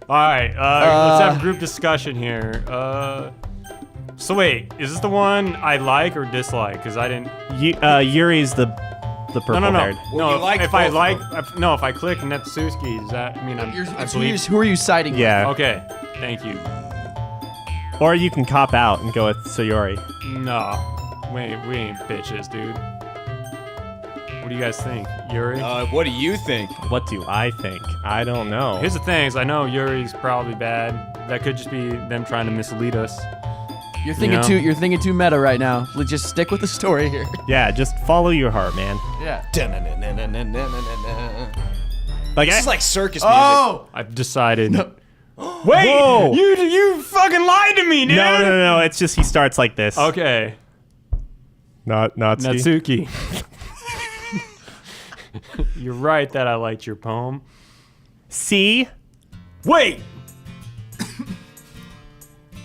All right, let's have a group discussion here. So wait, is this the one I like or dislike? Because I didn't. Yuri's the purple haired. No, Well, if I click Natsuki, does that mean I believe? Who are you citing? Yeah. Okay, thank you. Or you can cop out and go with Sayori. No, we ain't bitches, dude. What do you guys think, Yuri? What do you think? What do I think? I don't know. Here's the thing: is I know Yuri's probably bad. That could just be them trying to mislead us. You're thinking You're thinking too meta right now. Let's just stick with the story here. Yeah, just follow your heart, man. Yeah. Like, This is like circus music. Oh! I've decided. No. Wait, Whoa. you fucking lied to me, dude. No. It's just he starts like this. Okay, Natsuki. Natsuki. You're right that I liked your poem. See? Wait.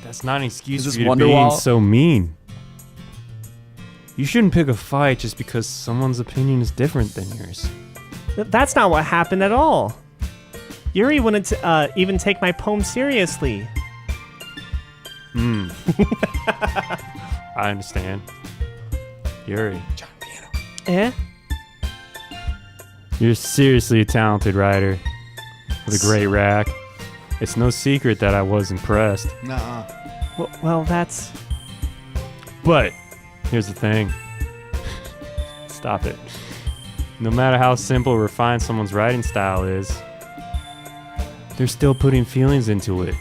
That's not an excuse Is for this you to being Wonderwall? so mean. You shouldn't pick a fight just because someone's opinion is different than yours. That's not what happened at all. Yuri wouldn't even take my poem seriously. I understand. Yuri, Eh? you're seriously a talented writer with a great rack. It's no secret that I was impressed. Nuh-uh. Well, that's... But here's the thing. Stop it. No matter how simple or refined someone's writing style is, they're still putting feelings into it,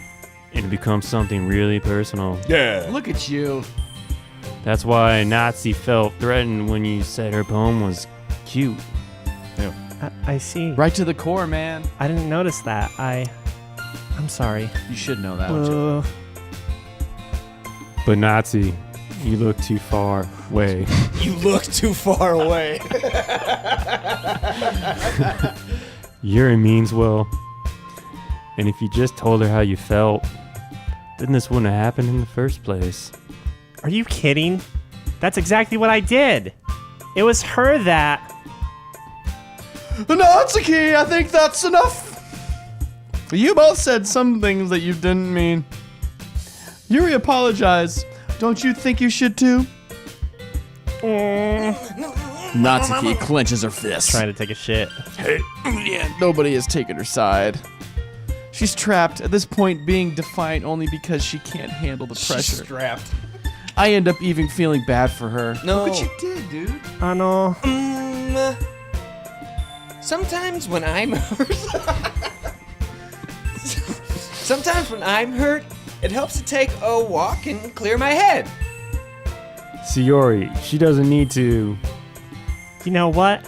and it becomes something really personal. Yeah. Look at you. That's why Nazi felt threatened when you said her poem was cute. I see. Right to the core, man. I didn't notice that. I'm sorry. You should know that. Don't you? But Nazi, you look too far away. You look too far away. Yuri means well. And if you just told her how you felt, then this wouldn't have happened in the first place. Are you kidding? That's exactly what I did. It was her that... Natsuki, I think that's enough. You both said some things that you didn't mean. Yuri apologized. Don't you think you should too? Natsuki clenches her fist. Trying to take a shit. Yeah, nobody has taken her side. She's trapped, at this point being defiant only because she can't handle the pressure. She's strapped. I end up even feeling bad for her. No. Look what you did, dude. Oh no. Sometimes when I'm hurt, it helps to take a walk and clear my head. Sayori, she doesn't need to. You know what?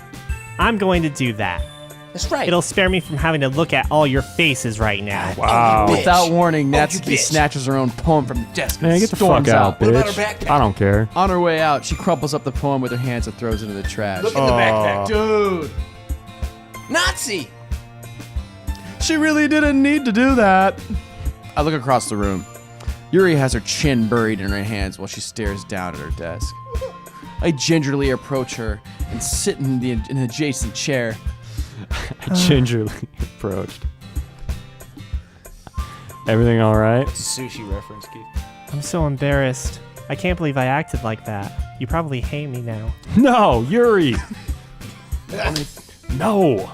I'm going to do that. That's right. It'll spare me from having to look at all your faces right now. Wow. Oh, you bitch. Without warning, you Natsuki bitch. snatches her own poem from the desk Man, and get the storms fuck out, What about bitch. her backpack? I don't care. On her way out, she crumples up the poem with her hands and throws it in the trash. Look at the backpack. Dude, Nazi! she really didn't need to do that. I look across the room. Yuri has her chin buried in her hands while she stares down at her desk. I gingerly approach her and sit in an adjacent chair. I gingerly approached. Everything all right? Sushi reference, Keith. I'm so embarrassed. I can't believe I acted like that. You probably hate me now. No, Yuri. No.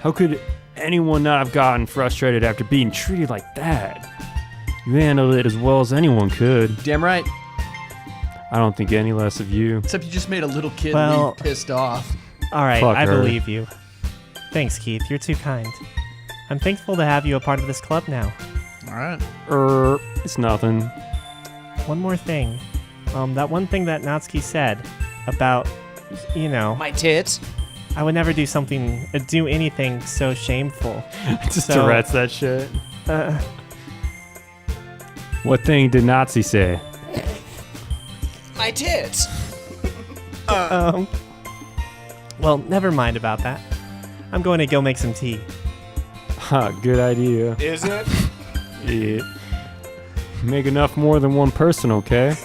How could anyone not have gotten frustrated after being treated like that? You handled it as well as anyone could. Damn right. I don't think any less of you. Except you just made a little kid Well- leave pissed off. All right, Fuck I her. believe you. Thanks, Keith. You're too kind. I'm thankful to have you a part of this club now. All right. It's nothing. One more thing. That one thing that Natsuki said about, you know, My tits. I would never do anything so shameful. Just So- Tourette's that shit. What thing did Nazi say? My tits. Well, never mind about that. I'm going to go make some tea. Huh, good idea. Is it? Yeah. Make enough more than one person, okay?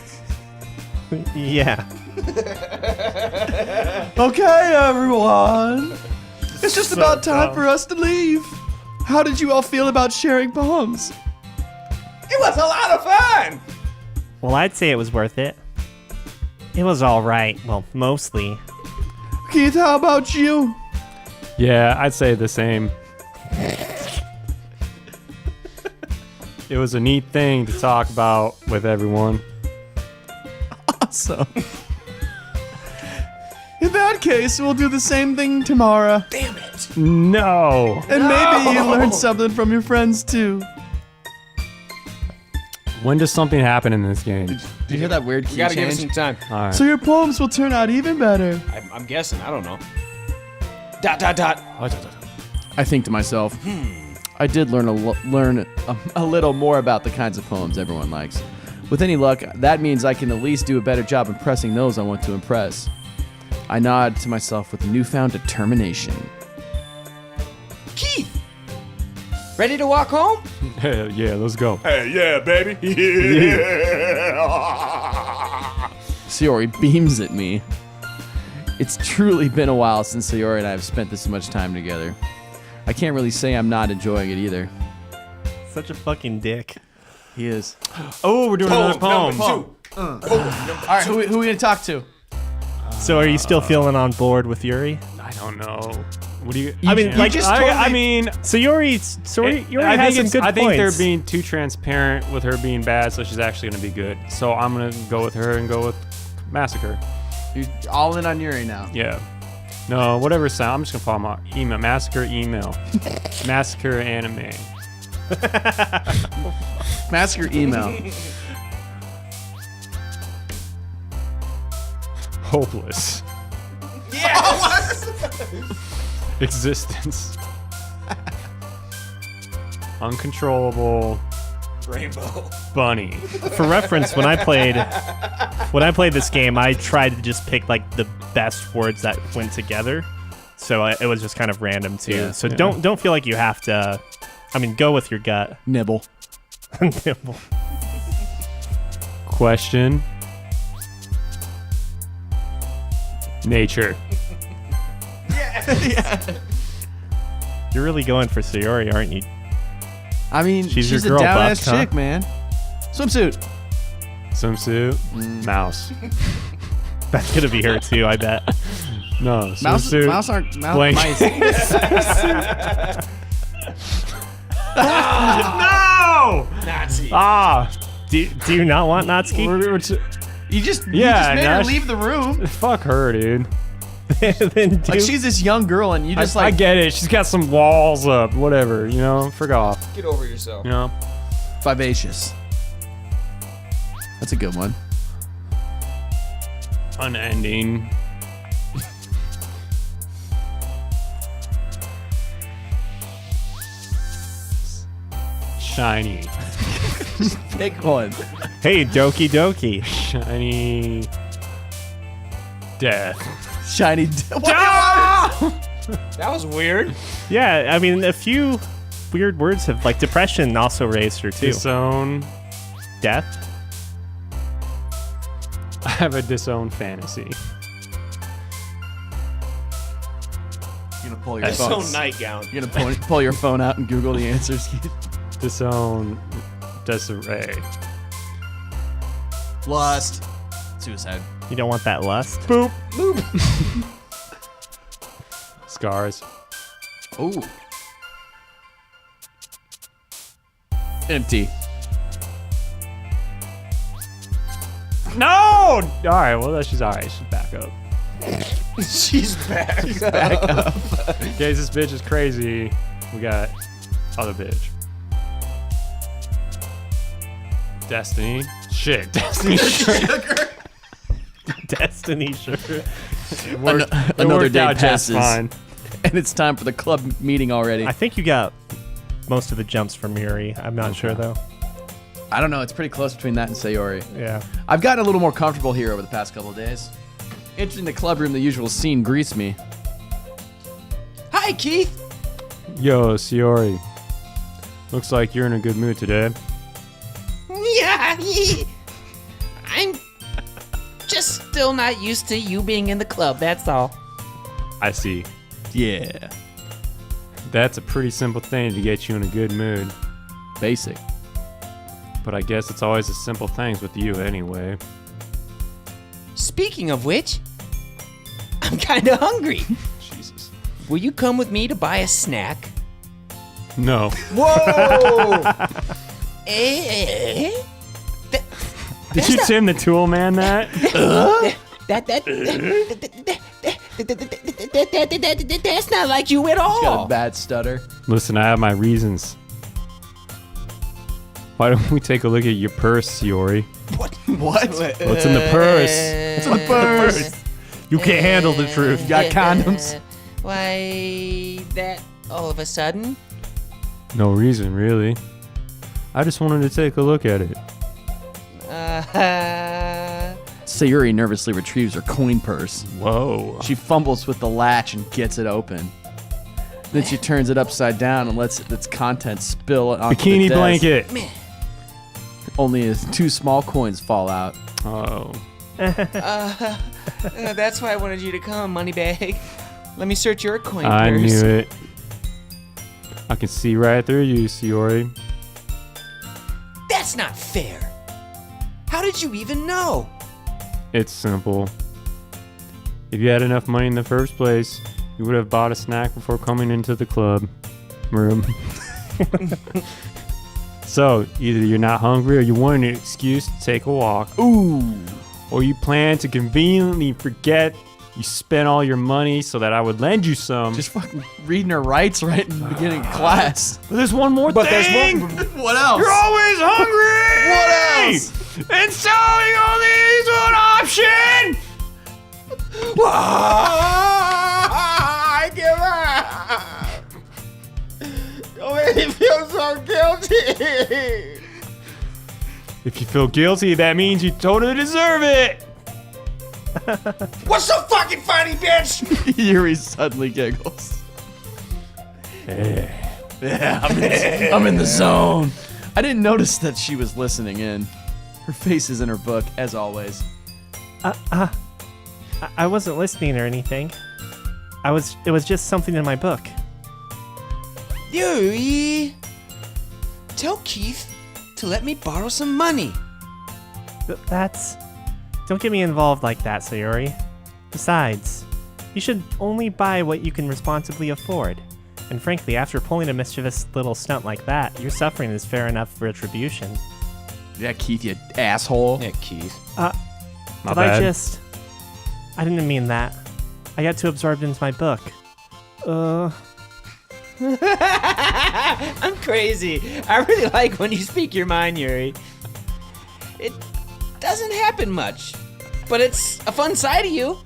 Yeah. Okay, everyone. It's just so about time dumb. for us to leave. How did you all feel about sharing poems? It was a lot of fun. Well, I'd say it was worth it. It was all right. Well, mostly. Keith, how about you? Yeah, I'd say the same. It was a neat thing to talk about with everyone. Awesome. In that case, we'll do the same thing tomorrow. Damn it. No. And maybe you learn something from your friends too. When does something happen in this game? Did you hear that weird key We gotta give it change? some time. All right. So your poems will turn out even better. I'm guessing. I don't know. ... I think to myself, I did learn a little more about the kinds of poems everyone likes. With any luck, that means I can at least do a better job impressing those I want to impress. I nod to myself with newfound determination. Keith, ready to walk home? Hell yeah, let's go. Hey, yeah, baby. Sayori beams at me. It's truly been a while since Sayori and I have spent this much time together. I can't really say I'm not enjoying it either. Such a fucking dick. He is. Oh, we're doing another poem. All right, who are we going to talk to? So are you still feeling on board with Yuri? I don't know. What do you? I mean, like, just I totally- mean, So Yuri has some good I think points. they're being too transparent with her being bad, so she's actually gonna be good. So I'm gonna go with her and go with Massacre. You're all in on Yuri now. Yeah. No, whatever sound. I'm just gonna follow my email. Massacre email. Massacre anime. Massacre email. Hopeless. Existence. Uncontrollable. Rainbow. Bunny. For reference, when I played this game, I tried to just pick like the best words that went together. So it was just kind of random too. Yeah. So don't feel like you have to. I mean, go with your gut. Nibble. Nibble. Question. Nature. You're really going for Sayori, aren't you? I mean, She's she's your a girl, down-ass Buck, huh? chick, man. Swimsuit. Swimsuit. Mouse. That's gonna be her too, I bet. No, Mouse swimsuit. aren't Blank. mice. No! Nazi. Ah! Do you not want Natsuki? You just Yeah, made her Nash- leave the room. Fuck her, dude. Then do. Like she's this young girl, and you just I like get it. She's got some walls up. Whatever, you know? Frick off. Get over yourself. You know? vivacious. That's a good one. Unending. Shiny. Pick one. Hey, Doki Doki. Shiny. Death. Shiny. That was weird. Yeah, I mean, a few weird words have like depression also raised her too. Disown. Death. I have a disown fantasy. You're gonna pull your That's phone. so nightgown. You're gonna pull your phone out and Google the answers. Disown. Desiree. Lust. Suicide. You don't want that lust. Boop. Scars. Ooh. Empty. No! Alright, well, she's alright. She's back up. She's back. In case this bitch is crazy, we got other bitch. Destiny. Shit. Destiny. Destiny, sure. Another day just passes. fine. And it's time for the club meeting already. I think you got most of the jumps from Yuri. I'm not sure though. I don't know. It's pretty close between that and Sayori. Yeah. I've gotten a little more comfortable here over the past couple of days. Entering the club room, the usual scene greets me. Hi, Keith. Yo, Siori. Looks like you're in a good mood today. Yeah, I'm just still not used to you being in the club, that's all. I see. Yeah. That's a pretty simple thing to get you in a good mood. Basic. But I guess it's always the simple things with you anyway. Speaking of which, I'm kind of hungry. Jesus. Will you come with me to buy a snack? No. Whoa! Eh? Did you Tim the Tool Man that? That's not like you at all. Got a bad stutter. Listen, I have my reasons. Why don't we take a look at your purse, Siori? What? What's in the purse? What's in the purse? You can't handle the truth. You got condoms? Why that all of a sudden? No reason, really. I just wanted to take a look at it. Sayuri nervously retrieves her coin purse. Whoa. She fumbles with the latch and gets it open. Then she turns it upside down and lets its contents spill onto Bikini the desk. blanket. Only as 2 small coins fall out. Oh. That's why I wanted you to come, Moneybag. Let me search your coin I purse. knew it. I can see right through you, Siori. That's not fair. How did you even know? It's simple. If you had enough money in the first place, you would have bought a snack before coming into the club room. So, either you're not hungry or you want an excuse to take a walk. Ooh. Or you plan to conveniently forget you spent all your money so that I would lend you some. Just fucking reading her rights right in the beginning of class. But there's one more thing! What else? You're always hungry! What else? And so you only needs one option! I give up. Oh, I feel so guilty. If you feel guilty, that means you totally deserve it! What's so fucking funny, bitch? Yuri suddenly giggles. Yeah, I'm in the zone. I didn't notice that she was listening in. Her face is in her book, as always. I wasn't listening or anything. It was just something in my book. Yuri, tell Keith to let me borrow some money. Don't get me involved like that, Sayori. Besides, you should only buy what you can responsibly afford. And frankly, after pulling a mischievous little stunt like that, your suffering is fair enough retribution. Yeah, Keith, you asshole. Yeah, Keith. My Did bad. I didn't mean that. I got too absorbed into my book. I'm crazy. I really like when you speak your mind, Yuri. It doesn't happen much, but it's a fun side of you.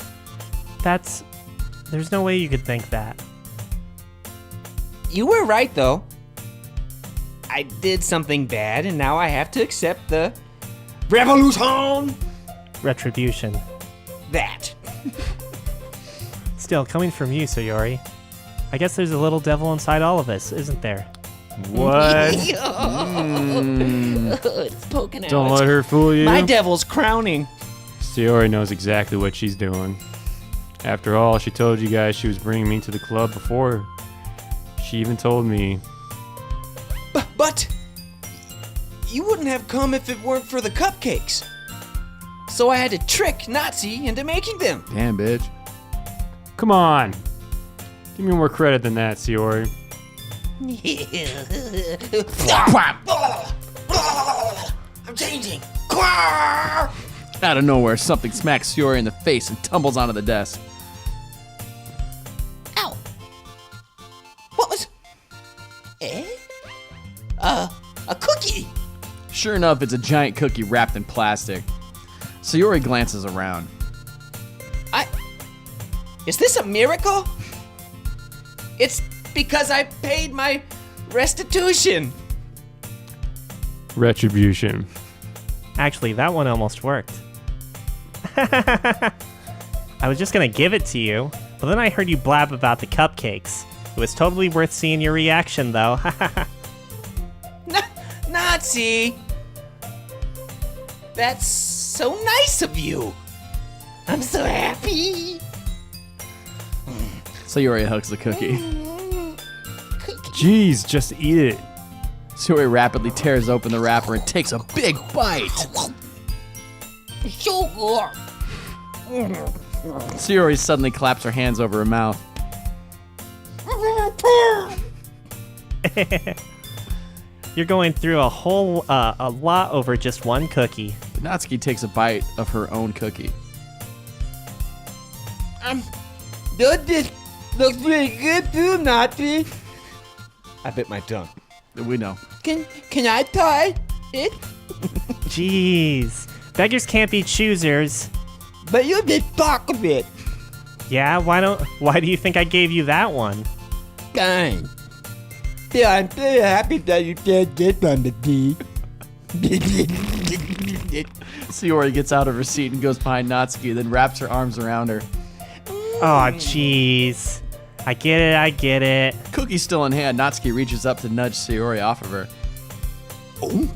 There's no way you could think that. You were right, though. I did something bad, and now I have to accept the revolution. Retribution. That. Still, coming from you, Sayori, I guess there's a little devil inside all of us, isn't there? What? It's poking out. Don't let her fool you. My devil's crowning. Siori knows exactly what she's doing. After all, she told you guys she was bringing me to the club before. She even told me. But you wouldn't have come if it weren't for the cupcakes. So I had to trick Nazi into making them. Damn, bitch. Come on. Give me more credit than that, Siori. I'm changing. Out of nowhere, something smacks Sayuri in the face and tumbles onto the desk. Ow. What was... a cookie. Sure enough, it's a giant cookie wrapped in plastic. Sayuri glances around. Is this a miracle? It's because I paid my restitution. Retribution. Actually, that one almost worked. I was just gonna give it to you, but then I heard you blab about the cupcakes. It was totally worth seeing your reaction, though. Nazi. That's so nice of you. I'm so happy. Sayuri hugs the cookie. Jeez, just eat it. Sayori rapidly tears open the wrapper and takes a big bite. So good. Sayori suddenly claps her hands over her mouth. You're going through a lot over just one cookie. Natsuki takes a bite of her own cookie. This looks pretty good too, Nazi. I bit my tongue. We know. Can I try it? Jeez. Beggars can't be choosers. But you did talk a bit. Yeah, why do you think I gave you that one? Kind. Yeah, I'm very happy that you can't get on the D. Sayori gets out of her seat and goes behind Natsuki, then wraps her arms around her. Oh, jeez. I get it. Cookie still in hand, Natsuki reaches up to nudge Sayori off of her. Oh.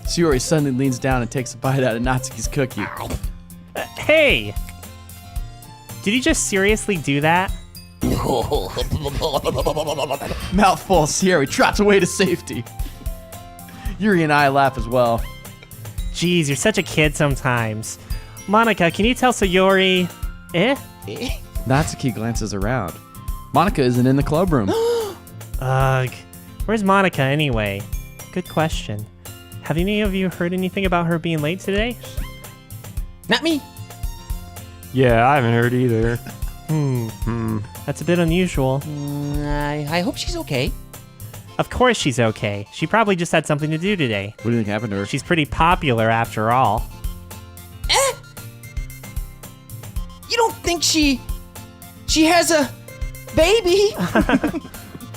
Sayori suddenly leans down and takes a bite out of Natsuki's cookie. Hey! Did you just seriously do that? Mouthful, Sayori trots away to safety. Yuri and I laugh as well. Jeez, you're such a kid sometimes. Monica, can you tell Sayori... Natsuki glances around. Monica isn't in the club room. Ugh. Where's Monica anyway? Good question. Have any of you heard anything about her being late today? Not me. Yeah, I haven't heard either. That's a bit unusual. I hope she's okay. Of course she's okay. She probably just had something to do today. What do you think happened to her? She's pretty popular after all. You don't think she has a baby?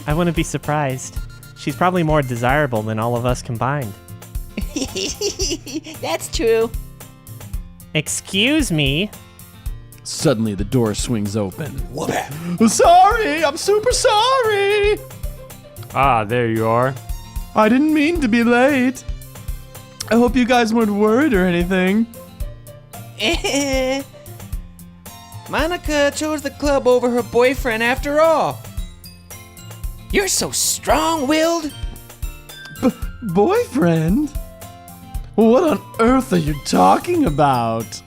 I wouldn't be surprised. She's probably more desirable than all of us combined. That's true. Excuse me? Suddenly, the door swings open. What? Sorry, I'm super sorry. Ah, there you are. I didn't mean to be late. I hope you guys weren't worried or anything. Monica chose the club over her boyfriend after all. You're so strong-willed. Boyfriend? What on earth are you talking about?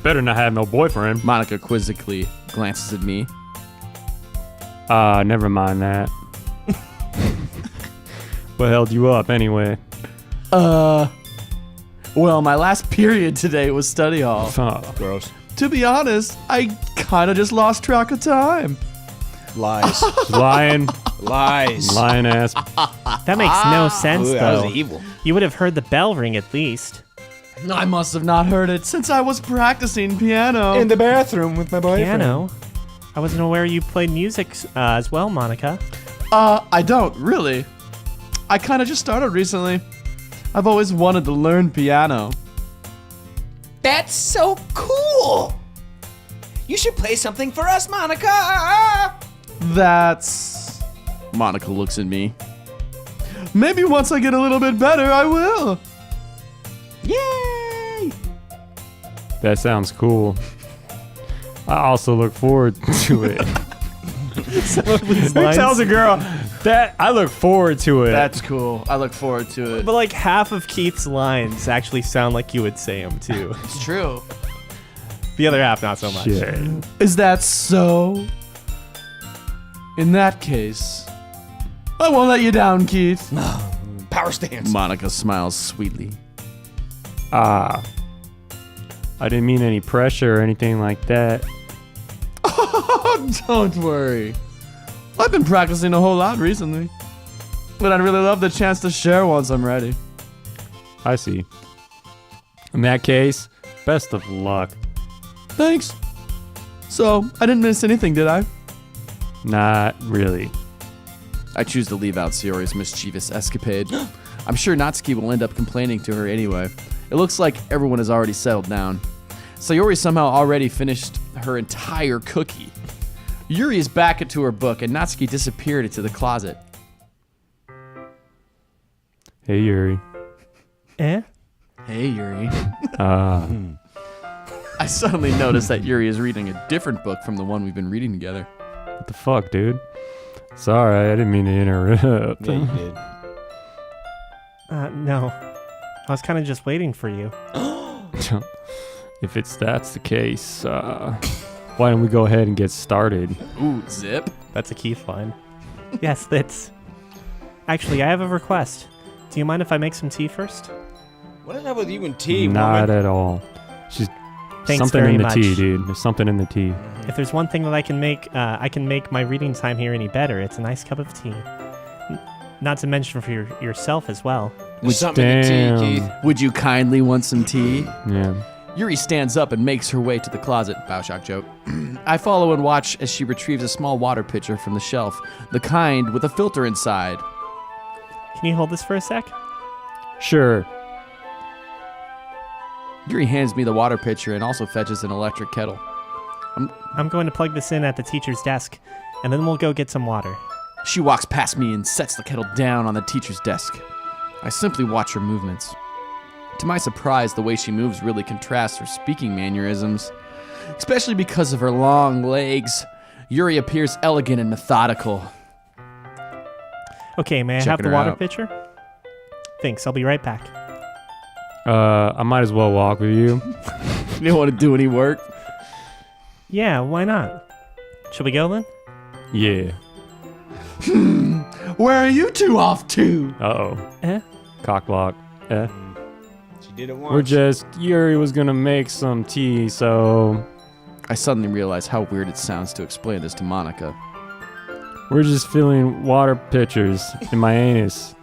Better not have no boyfriend. Monica quizzically glances at me. Never mind that. What held you up anyway? Well, my last period today was study hall. Oh, Gross. To be honest, I kind of just lost track of time. Lies. lying Lies. ass. That makes no sense, Ooh, that though. was evil. You would have heard the bell ring at least. I must have not heard it since I was practicing piano. In the bathroom with my boyfriend. Piano? I wasn't aware you played music as well, Monica. I don't, really. I kind of just started recently. I've always wanted to learn piano. That's so cool. You should play something for us, Monica. That's... Monica looks at me. Maybe once I get a little bit better, I will. Yay! That sounds cool. I also look forward to it. Who tells a girl that I look forward to it? That's cool. I look forward to it. But like half of Keith's lines actually sound like you would say them too. It's true. The other half, not so much. Shit. Is that so? In that case, I won't let you down, Keith. Power stance. Monica smiles sweetly. I didn't mean any pressure or anything like that. Don't worry. I've been practicing a whole lot recently. But I'd really love the chance to share once I'm ready. I see. In that case, best of luck. Thanks. So, I didn't miss anything, did I? Not really. I choose to leave out Sayori's mischievous escapade. I'm sure Natsuki will end up complaining to her anyway. It looks like everyone has already settled down. Sayori somehow already finished her entire cookie. Yuri is back into her book, and Natsuki disappeared into the closet. Hey, Yuri. Eh? Hey, Yuri. Uh, I suddenly noticed that Yuri is reading a different book from the one we've been reading together. what the fuck, dude? Sorry, I didn't mean to interrupt. Yeah, you did. No. I was kind of just waiting for you. If that's the case, why don't we go ahead and get started? Ooh, zip. That's a Keith line. Yes, that's... Actually, I have a request. Do you mind if I make some tea first? What is up with you and tea, Not woman? at all. She's Thanks something very in the much. tea, dude. There's something in the tea. If there's one thing that I can make my reading time here any better, it's a nice cup of tea. Not to mention for yourself as well. There's something in the Damn. tea, Keith. Would you kindly want some tea? Yeah. Yuri stands up and makes her way to the closet. Bioshock joke. I follow and watch as she retrieves a small water pitcher from the shelf, the kind with a filter inside. Can you hold this for a sec? Sure. Yuri hands me the water pitcher and also fetches an electric kettle. I'm going to plug this in at the teacher's desk, and then we'll go get some water. She walks past me and sets the kettle down on the teacher's desk. I simply watch her movements. To my surprise, the way she moves really contrasts her speaking mannerisms, especially because of her long legs. Yuri appears elegant and methodical. Okay, may I have Checking the her water out. pitcher? Thanks, I'll be right back. I might as well walk with you. You don't want to do any work? Yeah, why not? Shall we go then? Yeah. Where are you two off to? Uh-oh. Eh? Cock block. She did it once. We're just... Yuri was gonna make some tea, so... I suddenly realize how weird it sounds to explain this to Monica. We're just filling water pitchers in my anus.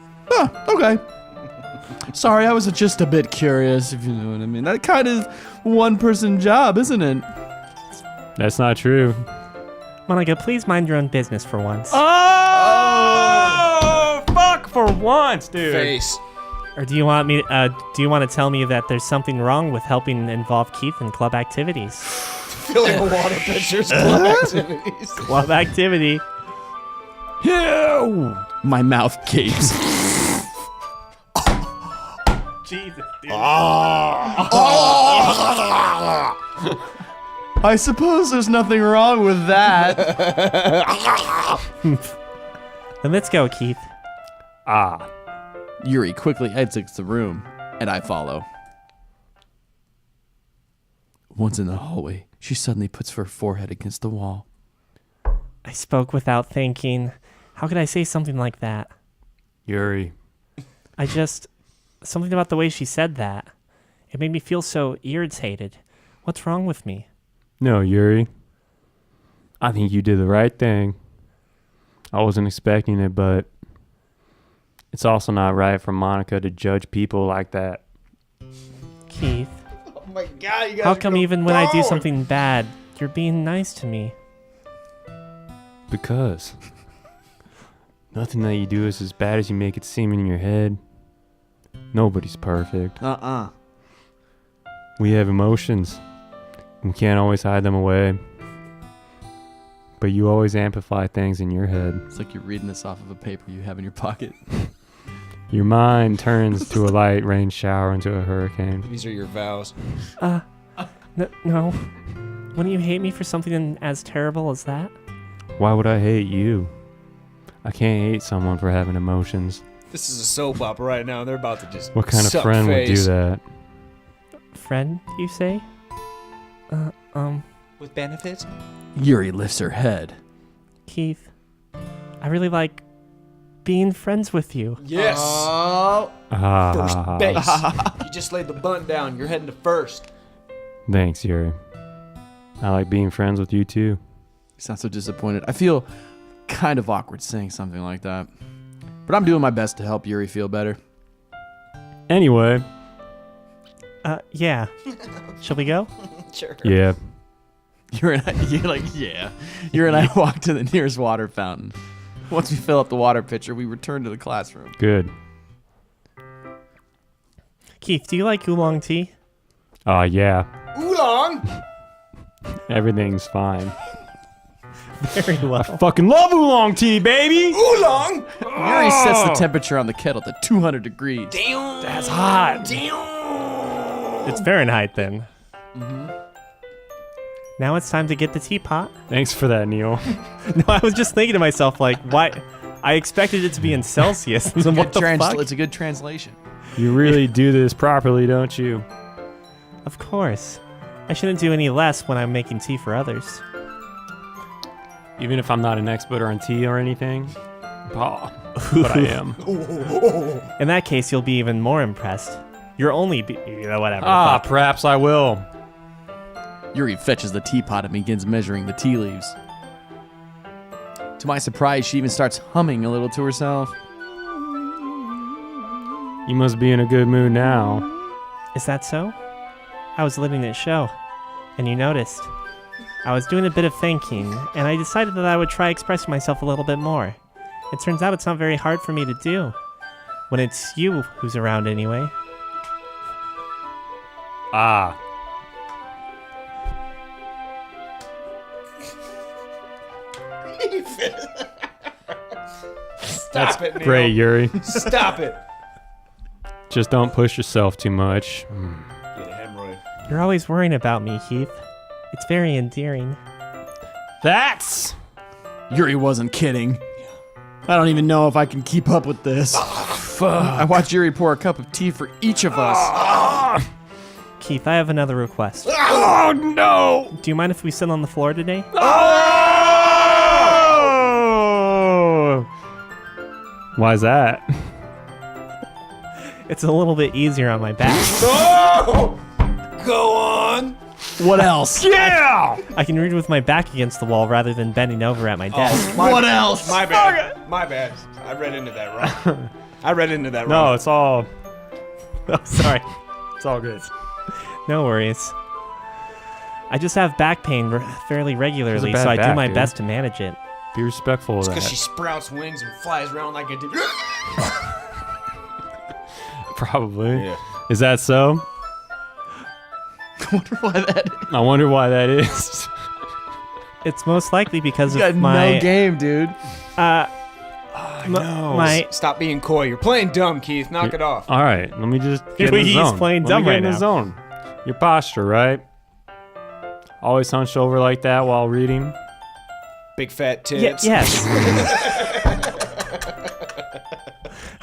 Okay. Sorry, I was just a bit curious, if you know what I mean. That kind of one-person job, isn't it? That's not true. Monica, please mind your own business for once. Oh! Fuck for once, dude. Face. Or do you want me? Do you want to tell me that there's something wrong with helping involve Keith in club activities? Filling a water pitcher's club activities. Club activity. Ew! My mouth gapes. Jesus, dude. I suppose there's nothing wrong with that. Then let's go, Keith. Ah. Yuri quickly exits the room, and I follow. Once in the hallway, she suddenly puts her forehead against the wall. I spoke without thinking. How could I say something like that? Yuri. Something about the way she said that. It made me feel so irritated. What's wrong with me? No, Yuri. I think you did the right thing. I wasn't expecting it, but it's also not right for Monica to judge people like that. Keith, Oh my god, you guys how are come gonna even when I do bone. something bad, you're being nice to me? Because nothing that you do is as bad as you make it seem in your head. Nobody's perfect. We have emotions. We can't always hide them away. But you always amplify things in your head. It's like you're reading this off of a paper you have in your pocket. Your mind turns to a light rain shower into a hurricane. These are your vows. No. Wouldn't you hate me for something as terrible as that? Why would I hate you? I can't hate someone for having emotions. This is a soap opera right now, and they're about to just. What kind of suck friend would do face. that? Friend, you say? With benefits? Yuri lifts her head. Keith, I really like being friends with you. Yes. Oh. First Ah, base. You just laid the bunt down. You're heading to first. thanks, Yuri. I like being friends with you too. You sound so disappointed. I feel kind of awkward saying something like that. But I'm doing my best to help Yuri feel better. Anyway, Yeah. Shall we go? Sure. yeah. Yuri and I walk to the nearest water fountain. Once we fill up the water pitcher, we return to the classroom. Good. Keith, do you like oolong tea? Yeah. Oolong. Everything's fine. Very well. Fucking love oolong tea, baby! Oolong. Yuri sets the temperature on the kettle to 200 degrees. Damn. That's hot. Damn. It's Fahrenheit then. Now it's time to get the teapot. Thanks for that, Neil. No, I was just thinking to myself, like, why? I expected it to be in Celsius. What the fuck? It's a good translation. You really do this properly, don't you? Of course. I shouldn't do any less when I'm making tea for others. Even if I'm not an expert on tea or anything? Oh, but I am. In that case, you'll be even more impressed. You're only whatever. Ah, fuck. perhaps I will. Yuri fetches the teapot and begins measuring the tea leaves. To my surprise, she even starts humming a little to herself. You must be in a good mood now. Is that so? I was letting it show, and you noticed. I was doing a bit of thinking, and I decided that I would try expressing myself a little bit more. It turns out it's not very hard for me to do. When it's you who's around anyway. Ah. Stop it, Neil. Great, Yuri. Stop it. Just don't push yourself too much. Get a hemorrhoid. You're always worrying about me, Keith. It's very endearing. That's... Yuri wasn't kidding. I don't even know if I can keep up with this. I watched Yuri pour a cup of tea for each of us. Keith, I have another request. Oh, no! Do you mind if we sit on the floor today? Oh! Why's that? It's a little bit easier on my back. Oh! Go on. What else? Yeah! I can read with my back against the wall rather than bending over at my desk. What else? My bad. My bad. I read into that wrong. No, it's all... Oh, sorry. It's all good. No worries. I just have back pain fairly regularly, bad so I do back, my dude. best to manage it. Be respectful of Because that. she sprouts wings and flies around like a dude. Probably. Yeah. Is that so? I wonder why that is. I wonder why that is. It's most likely because You got of my no game, dude. my Stop being coy. You're playing dumb, Keith. Knock it off. All right, let me just get in the He's zone. playing Let dumb me get right in the now. zone. Your posture, right? Always hunched over like that while reading. Big fat tits. yes.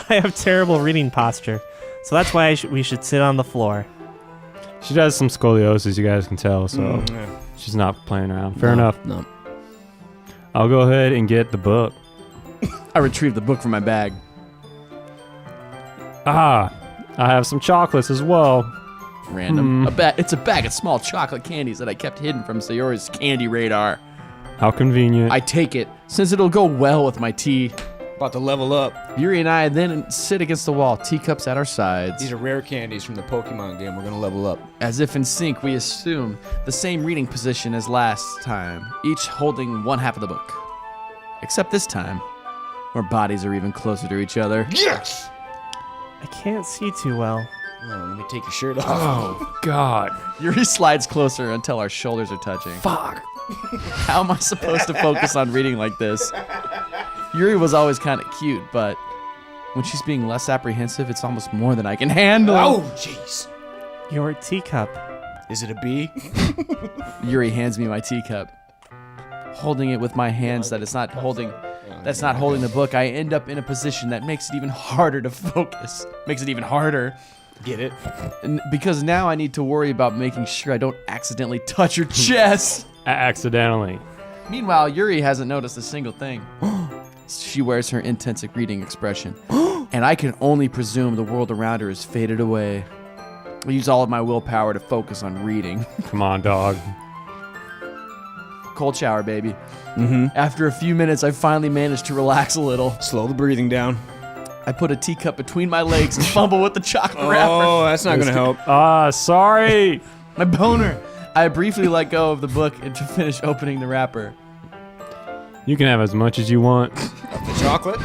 I have terrible reading posture, so that's why we should sit on the floor. She does some scoliosis, you guys can tell, so Yeah. she's not playing around. Fair enough. No. I'll go ahead and get the book. I retrieved the book from my bag. Ah, I have some chocolates as well. Random. It's a bag of small chocolate candies that I kept hidden from Sayori's candy radar. How convenient. I take it, since it'll go well with my tea. About to level up. Yuri and I then sit against the wall, teacups at our sides. These are rare candies from the Pokemon game. We're going to level up. As if in sync, we assume the same reading position as last time, each holding one half of the book. Except this time, our bodies are even closer to each other. Yes! I can't see too well. Oh, let me take your shirt off. Oh, God. Yuri slides closer until our shoulders are touching. Fuck. How am I supposed to focus on reading like this? Yuri was always kind of cute, but when she's being less apprehensive, it's almost more than I can handle. Oh, jeez. Your teacup. Is it a bee? Yuri hands me my teacup. Holding it with my hands that's not holding the book, I end up in a position that makes it even harder to focus. Makes it even harder. Get it? And because now I need to worry about making sure I don't accidentally touch her chest. Accidentally. Meanwhile, Yuri hasn't noticed a single thing. She wears her intensive reading expression. And I can only presume the world around her has faded away. I use all of my willpower to focus on reading. Come on, dog. Cold shower, baby. After a few minutes, I finally managed to relax a little. Slow the breathing down. I put a teacup between my legs and fumble with the chocolate wrapper. Oh, that's not going to help. Ah, sorry. My boner. I briefly let go of the book and to finish opening the wrapper. You can have as much as you want. The chocolate?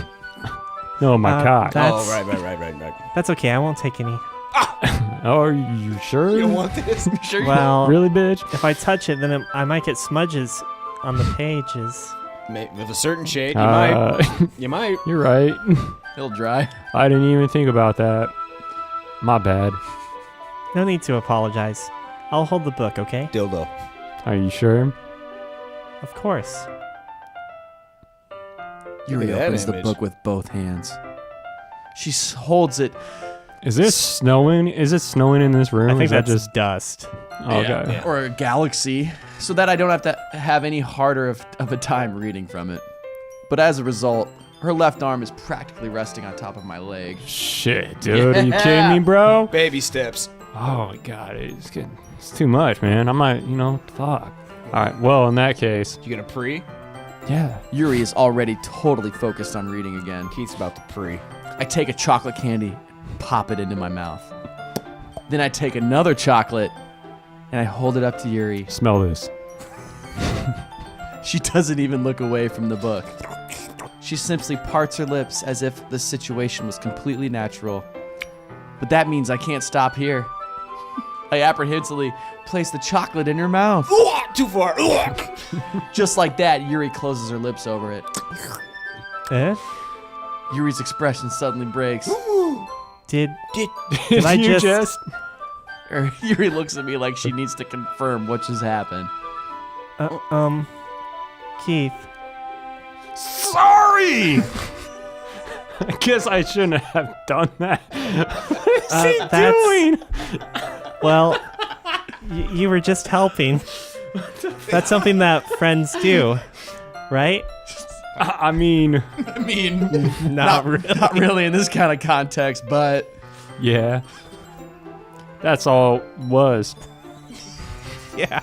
No, my cock. Oh, right. That's okay. I won't take any. Oh, are you sure? You don't want this? Sure you Well, Really, bitch? if I touch it, then I might get smudges on the pages. With a certain shade, you might. You might. You're right. It'll dry. I didn't even think about that. My bad. No need to apologize. I'll hold the book, okay? Dildo. Are you sure? Of course. Yuri Look at that opens the image. book with both hands. She holds it. Is this snowing? Is it snowing in this room? I think Is that that's just dust. okay? Or a galaxy, so that I don't have to have any harder of a time reading from it. But as a result, her left arm is practically resting on top of my leg. Shit, dude, are you kidding me, bro? Baby steps. Oh my god, it's too much, man. I might, fuck. All right, well, in that case, You gonna pre? yeah. Yuri is already totally focused on reading again. Keith's about to pre. I take a chocolate candy, pop it into my mouth. Then I take another chocolate, and I hold it up to Yuri. Smell this. She doesn't even look away from the book. She simply parts her lips as if the situation was completely natural. But that means I can't stop here. I apprehensively place the chocolate in her mouth. Too far. Just like that, Yuri closes her lips over it. Eh? Yuri's expression suddenly breaks. Did Did I you just- Yuri looks at me like she needs to confirm what just happened. Keith? Sorry. I guess I shouldn't have done that. What is he that's- doing? Well, you were just helping. That's something that friends do, right? I mean, I mean, Not really. not really in this kind of context, but yeah. That's all it was. Yeah.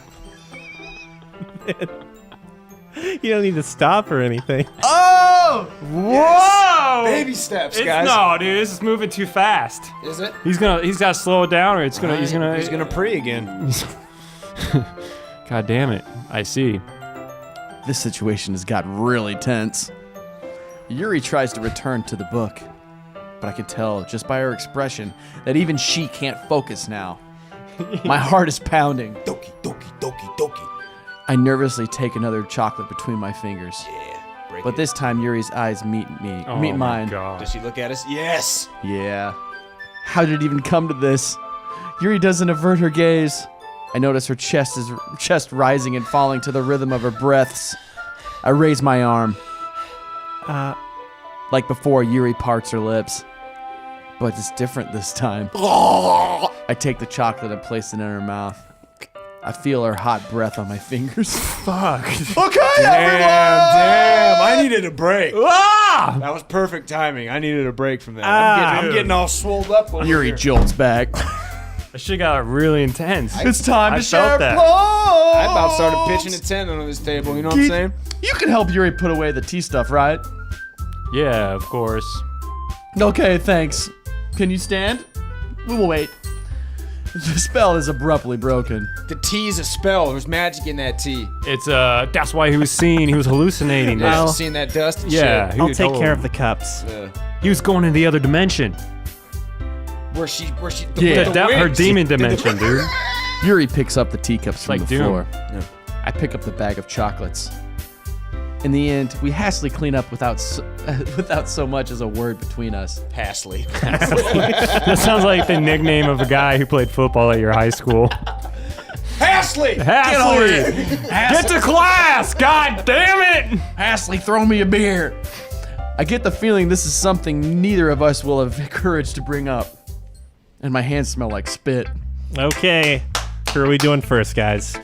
You don't need to stop or anything. oh, Whoa! baby steps, It's, guys. no, dude, this is moving too fast. Is it? He's got to slow it down, or he's gonna pre again. God damn it! I see. this situation has got really tense. Yuri tries to return to the book, but I can tell just by her expression that even she can't focus now. My heart is pounding. Doki, doki, doki, doki. I nervously take another chocolate between my fingers. Yeah. Break But it. this time Yuri's eyes meet Oh meet my mine. God. Does she look at us? Yes. Yeah. How did it even come to this? Yuri doesn't avert her gaze. I notice her chest rising and falling to the rhythm of her breaths. I raise my arm. Like before, Yuri parts her lips. But it's different this time. I take the chocolate and place it in her mouth. I feel her hot breath on my fingers. Fuck. Okay, Damn. I needed a break. Ah! That was perfect timing. I needed a break from that. I'm dude. getting all swolled up over Yuri here. jolts back. That shit got really intense. It's time I to felt share that. blows. I about started pitching a tent on this table. You know what I'm Keith, saying? You can help Yuri put away the tea stuff, right? Yeah, of course. Okay, thanks. Can you stand? We will wait. The spell is abruptly broken. The tea is a spell. There's magic in that tea. It's that's why he was hallucinating. Yeah, Well, seeing that dust and Yeah, shit. he I'll was- take care of the cups. He was going in the other dimension. Where she Yeah. with the Her wings. demon dimension, dude. Yuri picks up the teacups from like the Doom. floor. I pick up the bag of chocolates. In the end, we hastily clean up without so much as a word between us. Pasley. That sounds like the nickname of a guy who played football at your high school. Pasley! Hasley! Get to class! God damn it! Ashley, throw me a beer. I get the feeling this is something neither of us will have courage to bring up. And my hands smell like spit. Okay. Who are we doing first, guys?